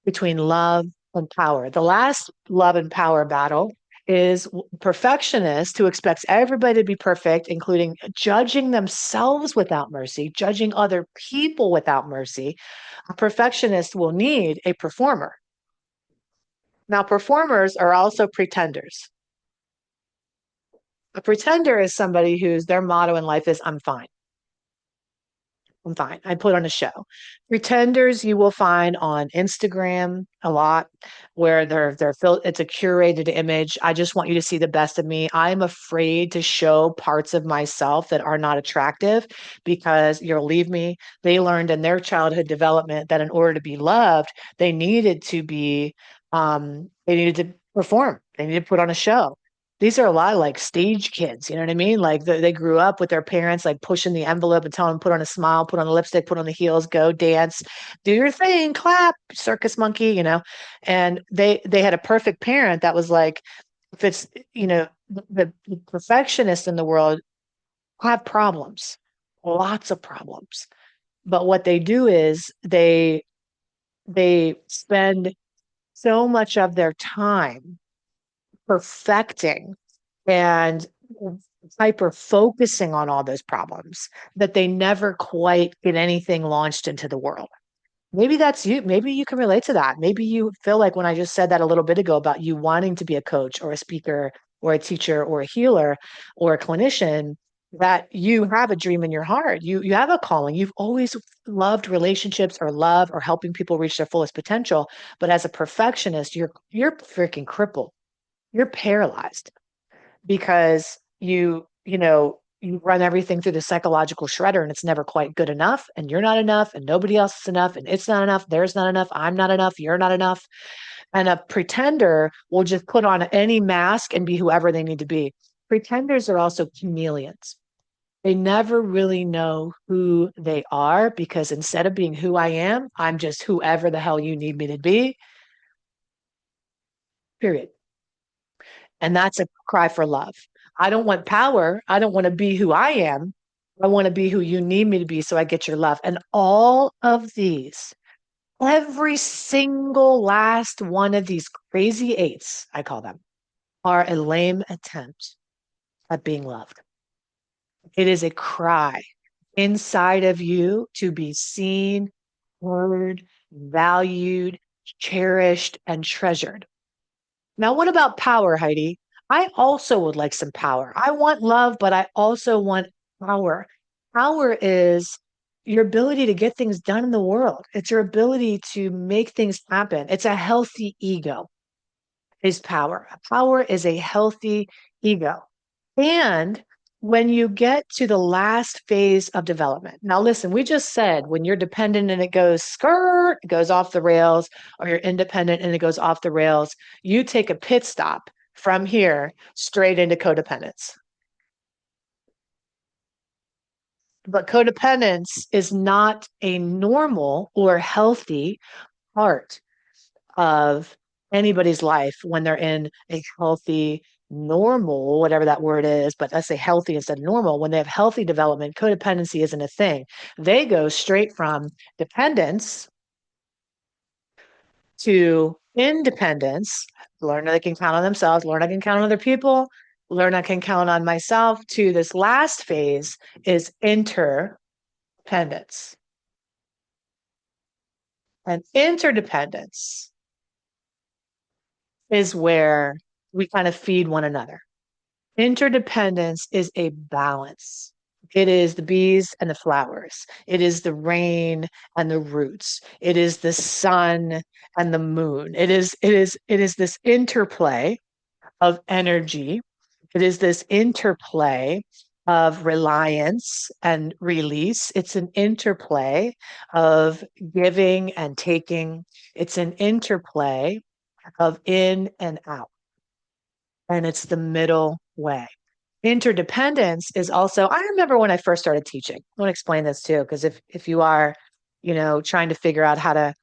between love and power. The last love and power battle is perfectionist who expects everybody to be perfect, including judging themselves without mercy, judging other people without mercy. A perfectionist will need a performer. Now, performers are also pretenders. A pretender is somebody whose their motto in life is, I'm fine. I'm fine. I put on a show. Pretenders you will find on Instagram a lot, where it's a curated image. I just want you to see the best of me. I'm afraid to show parts of myself that are not attractive because you'll leave me. They learned in their childhood development that in order to be loved, they needed to perform. They needed to put on a show. These are a lot of like stage kids, you know what I mean? Like they grew up with their parents like pushing the envelope and telling them put on a smile, put on a lipstick, put on the heels, go dance, do your thing, clap, circus monkey. And they had a perfect parent that was like, if it's the perfectionists in the world have problems, lots of problems. But what they do is they spend so much of their time perfecting and hyper focusing on all those problems that they never quite get anything launched into the world. Maybe that's you. Maybe you can relate to that. Maybe you feel like when I just said that a little bit ago about you wanting to be a coach or a speaker or a teacher or a healer or a clinician, that you have a dream in your heart. You have a calling. You've always loved relationships or love or helping people reach their fullest potential. But as a perfectionist, you're freaking crippled. You're paralyzed because you run everything through the psychological shredder and it's never quite good enough, and you're not enough, and nobody else is enough, and it's not enough, there's not enough, I'm not enough, you're not enough. And a pretender will just put on any mask and be whoever they need to be. Pretenders are also chameleons. They never really know who they are, because instead of being who I am, I'm just whoever the hell you need me to be, period. And that's a cry for love. I don't want power. I don't want to be who I am. I want to be who you need me to be so I get your love. And all of these, every single last one of these crazy eights, I call them, are a lame attempt at being loved. It is a cry inside of you to be seen, heard, valued, cherished, and treasured. Now, what about power, Heidi? I also would like some power. I want love, but I also want power. Power is your ability to get things done in the world. It's your ability to make things happen. It's a healthy ego, is power. Power is a healthy ego. And when you get to the last phase of development, now listen, we just said when you're dependent and it goes skirt, it goes off the rails, or you're independent and it goes off the rails, you take a pit stop from here straight into codependence. But codependence is not a normal or healthy part of anybody's life when they're in a healthy, normal, whatever that word is, but let's say healthy instead of normal. When they have healthy development, codependency isn't a thing. They go straight from dependence to independence, learn that they can count on themselves, learn I can count on other people, learn I can count on myself, to this last phase is interdependence. And interdependence is where we kind of feed one another. Interdependence is a balance. It is the bees and the flowers. It is the rain and the roots. It is the sun and the moon. It is this interplay of energy. It is this interplay of reliance and release. It's an interplay of giving and taking. It's an interplay of in and out. And it's the middle way. Interdependence is also, I remember when I first started teaching. I want to explain this too, because if you are, trying to figure out how to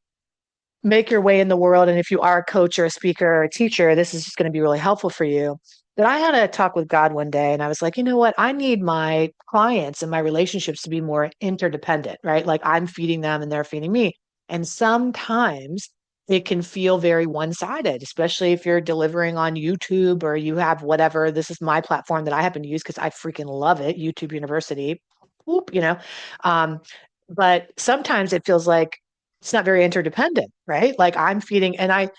make your way in the world, and if you are a coach or a speaker or a teacher, this is just going to be really helpful for you. That I had a talk with God one day, and I was like, you know what? I need my clients and my relationships to be more interdependent, right? Like I'm feeding them and they're feeding me. And sometimes it can feel very one-sided, especially if you're delivering on YouTube or you have whatever. This is my platform that I happen to use because I freaking love it, YouTube University. Whoop. Um, but sometimes it feels like it's not very interdependent, right? Like I'm feeding, and I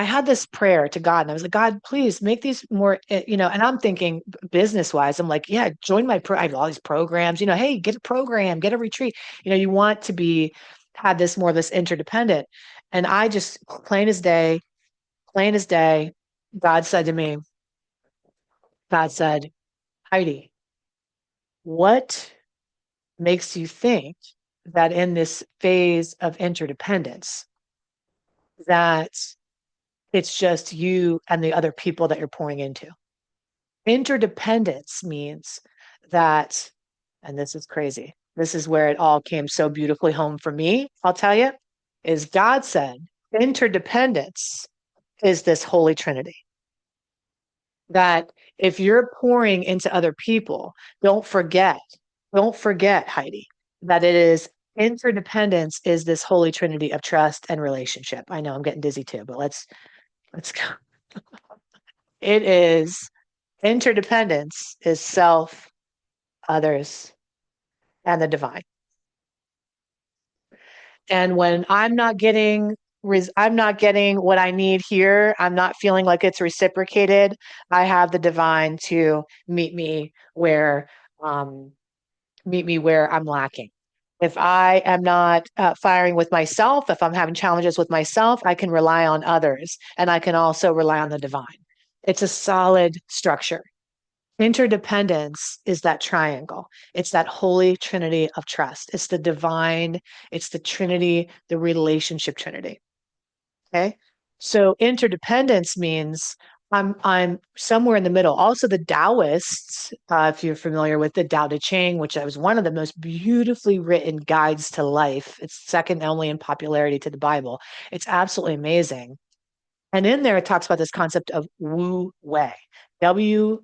had this prayer to God, and I was like, God, please make these more, and I'm thinking business wise, I'm like, yeah, join I have all these programs, hey, get a program, get a retreat. You want to have this more of this interdependent. And I just plain as day, God said to me, God said, Heidi, what makes you think that in this phase of interdependence, that it's just you and the other people that you're pouring into? Interdependence means that, and this is crazy, this is where it all came so beautifully home for me, I'll tell you, is God said interdependence is this holy trinity. That if you're pouring into other people, don't forget, Heidi, that it is interdependence is this holy trinity of trust and relationship. I know I'm getting dizzy too, but let's go. It is interdependence is self, others, and the divine. And when I'm not getting I'm not getting what I need here. I'm not feeling like it's reciprocated. I have the divine to meet me where um, I'm lacking. If I am not firing with myself, if I'm having challenges with myself, I can rely on others, and I can also rely on the divine. It's a solid structure. Interdependence is that triangle. It's that holy trinity of trust. It's the divine, it's the trinity, the relationship trinity. Okay. So interdependence means I'm somewhere in the middle. Also, the Taoists, if you're familiar with the Tao Te Ching, which was one of the most beautifully written guides to life. It's second only in popularity to the Bible. It's absolutely amazing. And in there, it talks about this concept of Wu Wei, WUWEI.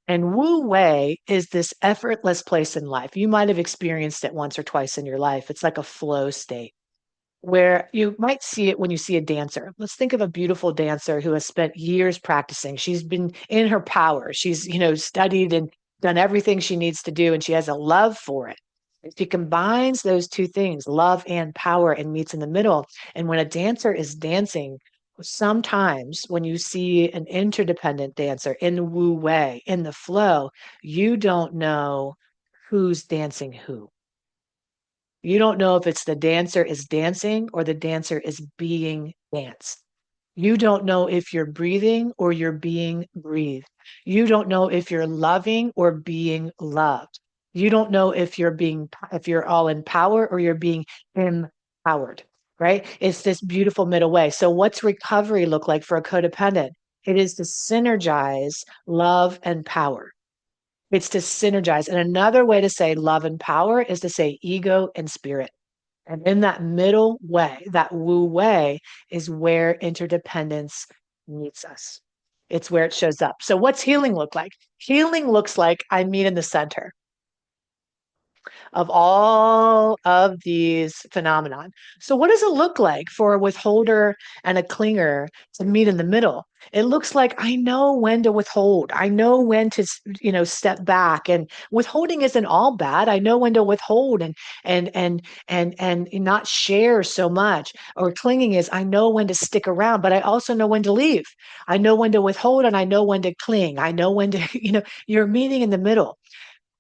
And Wu Wei is this effortless place in life. You might have experienced it once or twice in your life. It's like a flow state where you might see it when you see a dancer. Let's think of a beautiful dancer who has spent years practicing. She's been in her power. She's, studied and done everything she needs to do, and she has a love for it. And she combines those two things, love and power, and meets in the middle. And when a dancer is dancing, sometimes when you see an interdependent dancer in the Wu Wei, in the flow, you don't know who's dancing who. You don't know if it's the dancer is dancing or the dancer is being danced. You don't know if you're breathing or you're being breathed. You don't know if you're loving or being loved. You don't know if you're all in power or you're being empowered, right? It's this beautiful middle way. So what's recovery look like for a codependent? It is to synergize love and power. It's to synergize. And another way to say love and power is to say ego and spirit. And in that middle way, that Wu way, is where interdependence meets us. It's where it shows up. So, what's healing look like? Healing looks like I meet in the center of all of these phenomenon. So what does it look like for a withholder and a clinger to meet in the middle? It looks like I know when to withhold. I know when to, step back. And withholding isn't all bad. I know when to withhold and not share so much. Or clinging is I know when to stick around, but I also know when to leave. I know when to withhold and I know when to cling. I know when to, you're meeting in the middle.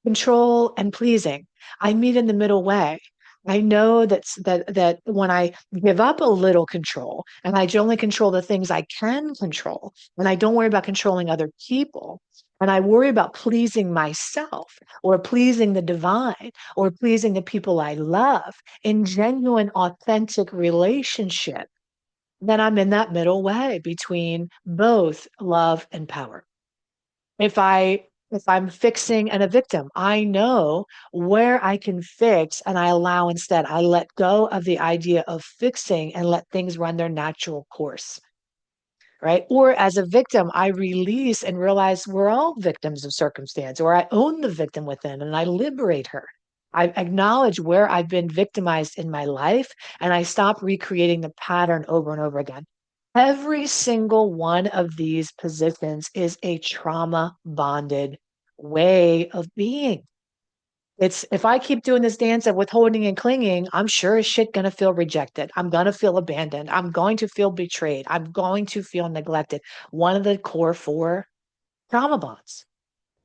Control and pleasing. I meet in the middle way. I know that when I give up a little control and I only control the things I can control, and I don't worry about controlling other people, and I worry about pleasing myself or pleasing the divine or pleasing the people I love in genuine, authentic relationship, then I'm in that middle way between both love and power. If I'm fixing and a victim, I know where I can fix and I allow instead. I let go of the idea of fixing and let things run their natural course, right? Or as a victim, I release and realize we're all victims of circumstance, or I own the victim within and I liberate her. I acknowledge where I've been victimized in my life and I stop recreating the pattern over and over again. Every single one of these positions is a trauma bonded way of being. It's if I keep doing this dance of withholding and clinging, I'm sure as shit gonna feel rejected. I'm gonna feel abandoned. I'm going to feel betrayed. I'm going to feel neglected. One of the core four trauma bonds.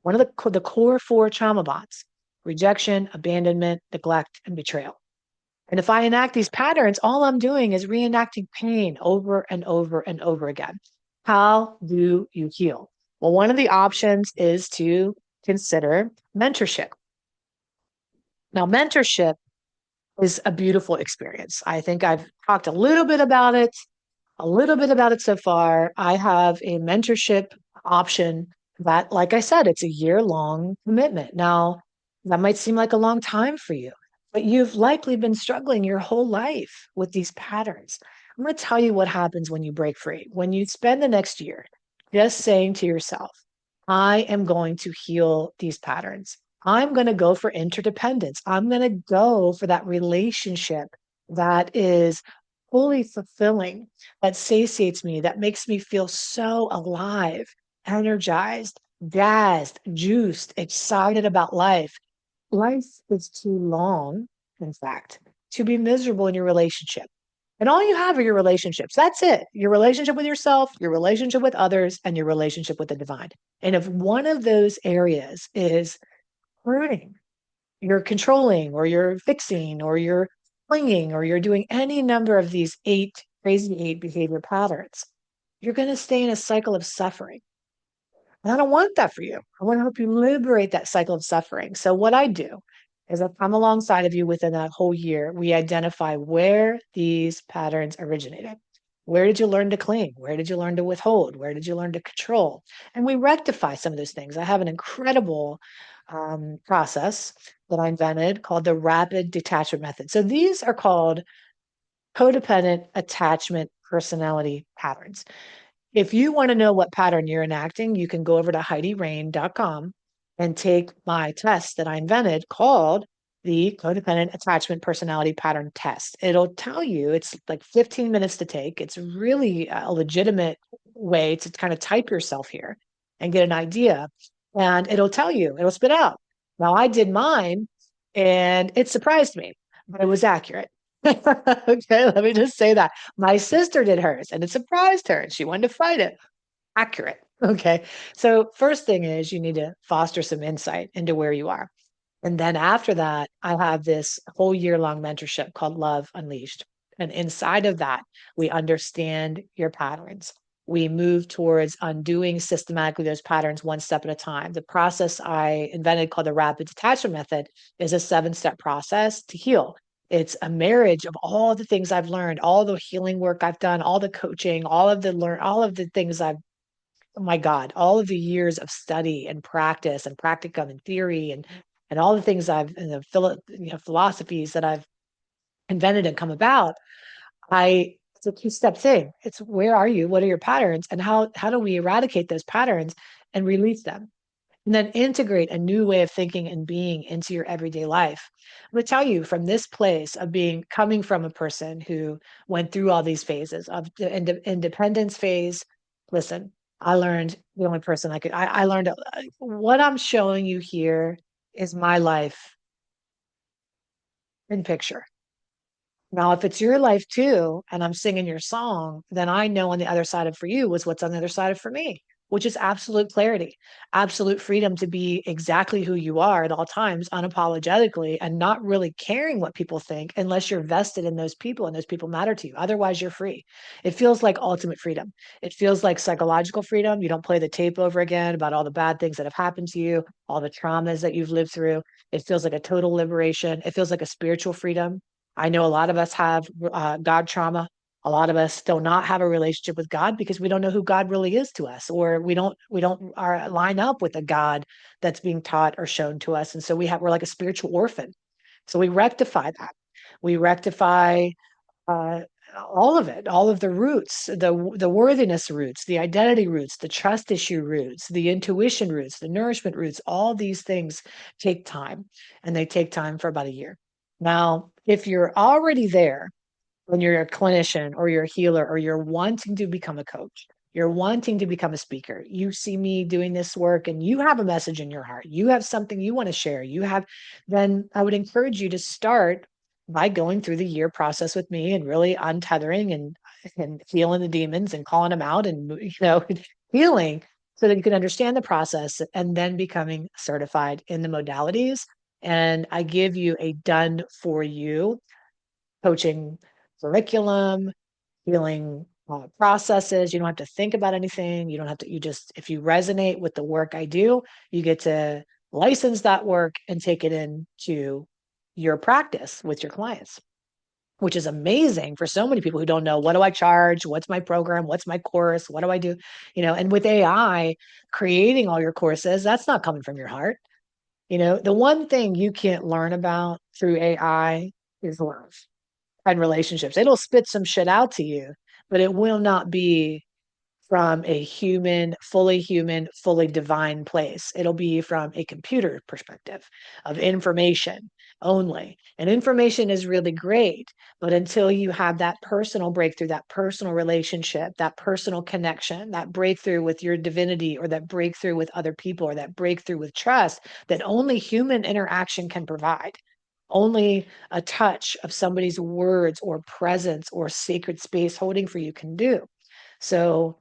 One of the core four trauma bonds: rejection, abandonment, neglect, and betrayal. And if I enact these patterns, all I'm doing is reenacting pain over and over and over again. How do you heal? Well, one of the options is to consider mentorship. Now, mentorship is a beautiful experience. I think I've talked a little bit about it so far. I have a mentorship option that, like I said, it's a year-long commitment. Now, that might seem like a long time for you, but you've likely been struggling your whole life with these patterns. I'm going to tell you what happens when you break free. When you spend the next year just saying to yourself, I am going to heal these patterns. I'm going to go for interdependence. I'm going to go for that relationship that is fully fulfilling, that satiates me, that makes me feel so alive, energized, jazzed, juiced, excited about life. Life is too long, in fact, to be miserable in your relationship. And all you have are your relationships. That's it. Your relationship with yourself, your relationship with others, and your relationship with the divine. And if one of those areas is hurting, you're controlling or you're fixing or you're clinging or you're doing any number of these crazy eight behavior patterns, you're going to stay in a cycle of suffering. And I don't want that for you. I want to help you liberate that cycle of suffering. So, what I do is I come alongside of you within that whole year. We identify where these patterns originated. Where did you learn to cling? Where did you learn to withhold? Where did you learn to control? And we rectify some of those things. I have an incredible process that I invented called the rapid detachment method. So, these are called codependent attachment personality patterns. If you want to know what pattern you're enacting, you can go over to HeidiRain.com and take my test that I invented called the Codependent Attachment Personality Pattern Test. It'll tell you, it's like 15 minutes to take. It's really a legitimate way to kind of type yourself here and get an idea. And it'll tell you, it'll spit out. Now, I did mine and it surprised me, but it was accurate. Okay, let me just say that. My sister did hers and it surprised her and she wanted to fight it. Accurate. Okay. So, first thing is you need to foster some insight into where you are. And then after that, I have this whole year long mentorship called Love Unleashed. And inside of that, we understand your patterns. We move towards undoing systematically those patterns one step at a time. The process I invented called the rapid detachment method is a 7-step process to heal. It's a marriage of all the things I've learned, all the healing work I've done, all the coaching, all of the things I've, oh my God, all of the years of study and practice and practicum and theory and all the things I've, and the philosophies that I've invented and come about. It's a 2-step thing. It's where are you? What are your patterns? And how do we eradicate those patterns and release them? And then integrate a new way of thinking and being into your everyday life. I'm going to tell you from this place of being coming from a person who went through all these phases of the independence phase. Listen, I learned the only person I learned what I'm showing you here is my life in picture. Now, if it's your life too, and I'm singing your song, then I know on the other side of for you was what's on the other side of for me, which is absolute clarity, absolute freedom to be exactly who you are at all times, unapologetically, and not really caring what people think unless you're vested in those people and those people matter to you. Otherwise, you're free. It feels like ultimate freedom. It feels like psychological freedom. You don't play the tape over again about all the bad things that have happened to you, all the traumas that you've lived through. It feels like a total liberation. It feels like a spiritual freedom. I know a lot of us have God trauma. A lot of us do not have a relationship with God because we don't know who God really is to us, or we don't line up with a God that's being taught or shown to us, and so we're like a spiritual orphan. So we rectify that. We rectify uh, all of it, all of the roots, the worthiness roots, the identity roots, the trust issue roots, the intuition roots, the nourishment roots. All these things take time, and they take time for about a year. Now, if you're already there, when you're a clinician or you're a healer or you're wanting to become a coach, you're wanting to become a speaker, you see me doing this work and you have a message in your heart, you have something you want to share, then I would encourage you to start by going through the year process with me and really untethering and feeling the demons and calling them out and healing so that you can understand the process and then becoming certified in the modalities. And I give you a done for you coaching curriculum, healing processes. You don't have to think about anything. You don't have to, if you resonate with the work I do, you get to license that work and take it into your practice with your clients, which is amazing for so many people who don't know, what do I charge? What's my program? What's my course? What do I do? And with AI creating all your courses, that's not coming from your heart. The one thing you can't learn about through AI is love and relationships. It'll spit some shit out to you, but it will not be from a human, fully divine place. It'll be from a computer perspective of information only. And information is really great, but until you have that personal breakthrough, that personal relationship, that personal connection, that breakthrough with your divinity, or that breakthrough with other people, or that breakthrough with trust that only human interaction can provide, only a touch of somebody's words or presence or sacred space holding for you can do. So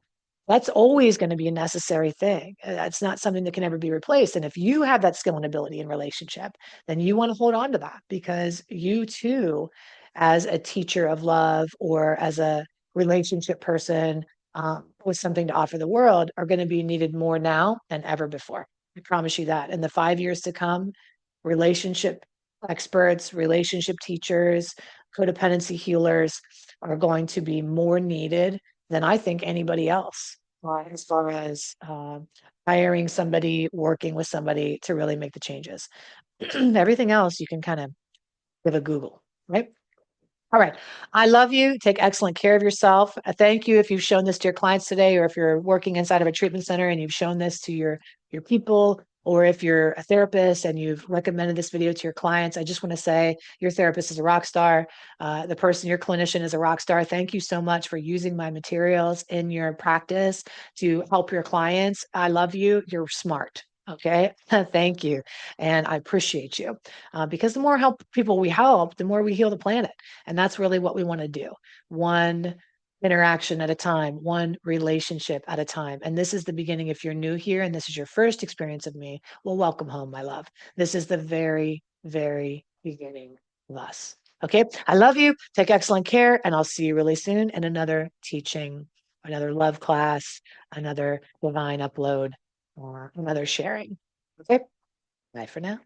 that's always going to be a necessary thing. It's not something that can ever be replaced. And if you have that skill and ability in relationship, then you want to hold on to that, because you too, as a teacher of love or as a relationship person with something to offer the world, are going to be needed more now than ever before. I promise you that. In the 5 years to come, relationship experts, relationship teachers, codependency healers are going to be more needed than I think anybody else, as far as hiring somebody, working with somebody to really make the changes. Everything else you can kind of give a Google, right? All right. I love you. Take excellent care of yourself. Thank you if you've shown this to your clients today, or if you're working inside of a treatment center and you've shown this to your people, or if you're a therapist and you've recommended this video to your clients. I just want to say your therapist is a rock star. The person, your clinician, is a rock star. Thank you so much for using my materials in your practice to help your clients. I love you. You're smart. Okay. Thank you. And I appreciate you, because the more help people we help, the more we heal the planet. And that's really what we want to do. One interaction at a time, one relationship at a time. And this is the beginning. If you're new here and this is your first experience of me, well, welcome home, my love. This is the very, very beginning of us. Okay. I love you. Take excellent care. And I'll see you really soon in another teaching, another love class, another divine upload, or another sharing. Okay. Bye for now.